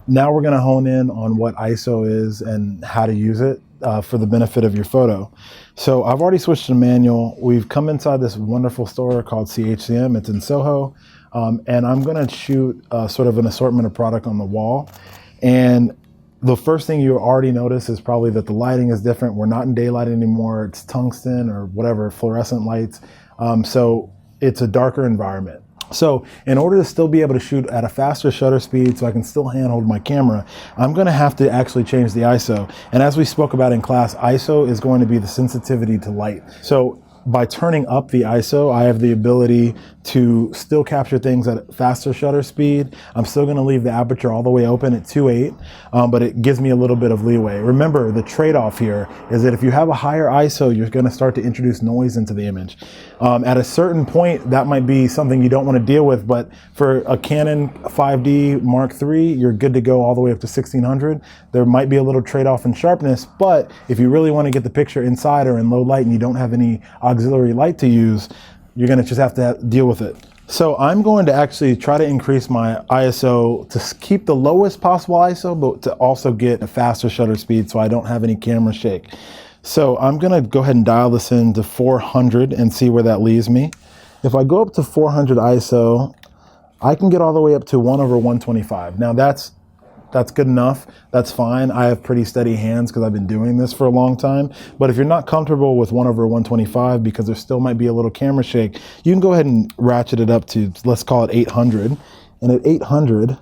Now we're gonna hone in on what ISO is and how to use it for the benefit of your photo. So I've already switched to manual. We've come inside this wonderful store called CHCM. It's in Soho. And I'm gonna shoot sort of an assortment of product on the wall. And the first thing you already notice is probably that the lighting is different. We're not in daylight anymore. It's tungsten or whatever, fluorescent lights. So it's a darker environment. So in order to still be able to shoot at a faster shutter speed so I can still handhold my camera, I'm gonna have to actually change the ISO. And as we spoke about in class, ISO is going to be the sensitivity to light. So by turning up the ISO, I have the ability to still capture things at faster shutter speed. I'm still gonna leave the aperture all the way open at 2.8, but it gives me a little bit of leeway. Remember, the trade-off here is that if you have a higher ISO, you're gonna start to introduce noise into the image. At a certain point, that might be something you don't wanna deal with, but for a Canon 5D Mark III, you're good to go all the way up to 1600. There might be a little trade-off in sharpness, but if you really wanna get the picture inside or in low light and you don't have any auxiliary light to use, you're gonna just have to deal with it. So I'm going to actually try to increase my ISO to keep the lowest possible ISO, but to also get a faster shutter speed so I don't have any camera shake. So I'm gonna go ahead and dial this in to 400 and see where that leaves me. If I go up to 400 ISO, I can get all the way up to 1/125. Now that's good enough, that's fine. I have pretty steady hands because I've been doing this for a long time. But if you're not comfortable with 1/125 because there still might be a little camera shake, you can go ahead and ratchet it up to, let's call it 800. And at 800,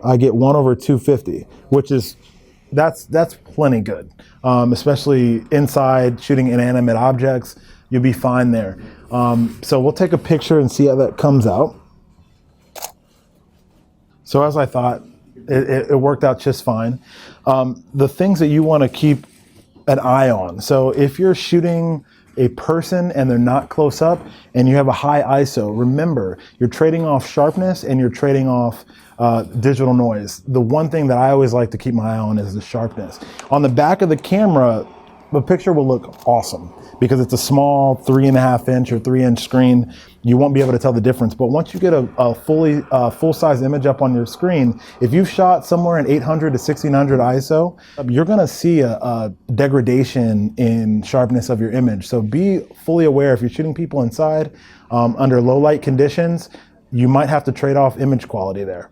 I get 1/250, which is, that's plenty good. Especially inside shooting inanimate objects, you'll be fine there. So we'll take a picture and see how that comes out. So as I thought, it worked out just fine. The things that you want to keep an eye on. So if you're shooting a person and they're not close up and you have a high ISO, remember, you're trading off sharpness and you're trading off digital noise. The one thing that I always like to keep my eye on is the sharpness. On the back of the camera, the picture will look awesome because it's a small 3.5 inch or 3 inch screen. You won't be able to tell the difference. But once you get a full-size image up on your screen, if you've shot somewhere in 800 to 1600 ISO, you're gonna see a degradation in sharpness of your image. So be fully aware if you're shooting people inside under low light conditions, you might have to trade off image quality there.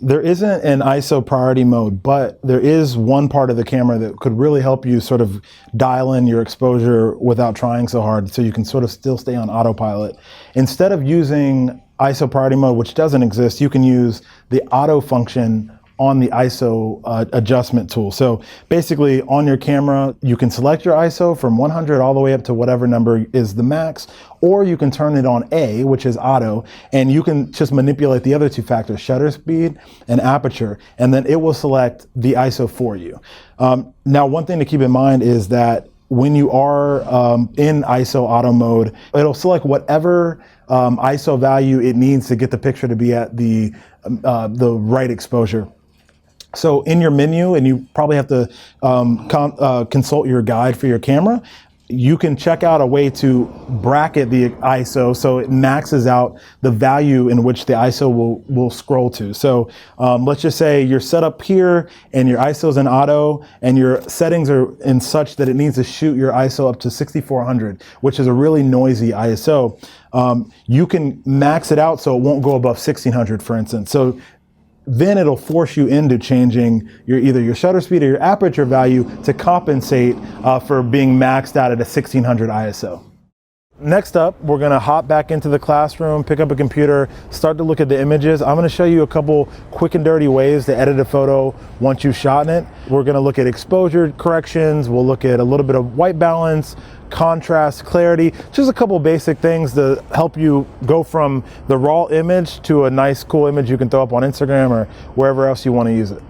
There isn't an ISO priority mode, but there is one part of the camera that could really help you sort of dial in your exposure without trying so hard, so you can sort of still stay on autopilot. Instead of using ISO priority mode, which doesn't exist, you can use the auto function on the ISO adjustment tool. So basically on your camera, you can select your ISO from 100 all the way up to whatever number is the max, or you can turn it on A, which is auto, and you can just manipulate the other two factors, shutter speed and aperture, and then it will select the ISO for you. Now, one thing to keep in mind is that when you are in ISO auto mode, it'll select whatever ISO value it needs to get the picture to be at the right exposure. So in your menu, and you probably have to consult your guide for your camera, you can check out a way to bracket the ISO so it maxes out the value in which the ISO will scroll to. So let's just say you're set up here and your ISO is in auto and your settings are in such that it needs to shoot your ISO up to 6400, which is a really noisy ISO. You can max it out so it won't go above 1600, for instance. So then it'll force you into changing either your shutter speed or your aperture value to compensate for being maxed out at a 1600 ISO. Next up, we're gonna hop back into the classroom, pick up a computer, start to look at the images. I'm gonna show you a couple quick and dirty ways to edit a photo once you've shot it. We're gonna look at exposure corrections, we'll look at a little bit of white balance, contrast, clarity, just a couple basic things to help you go from the raw image to a nice, cool image you can throw up on Instagram or wherever else you wanna use it.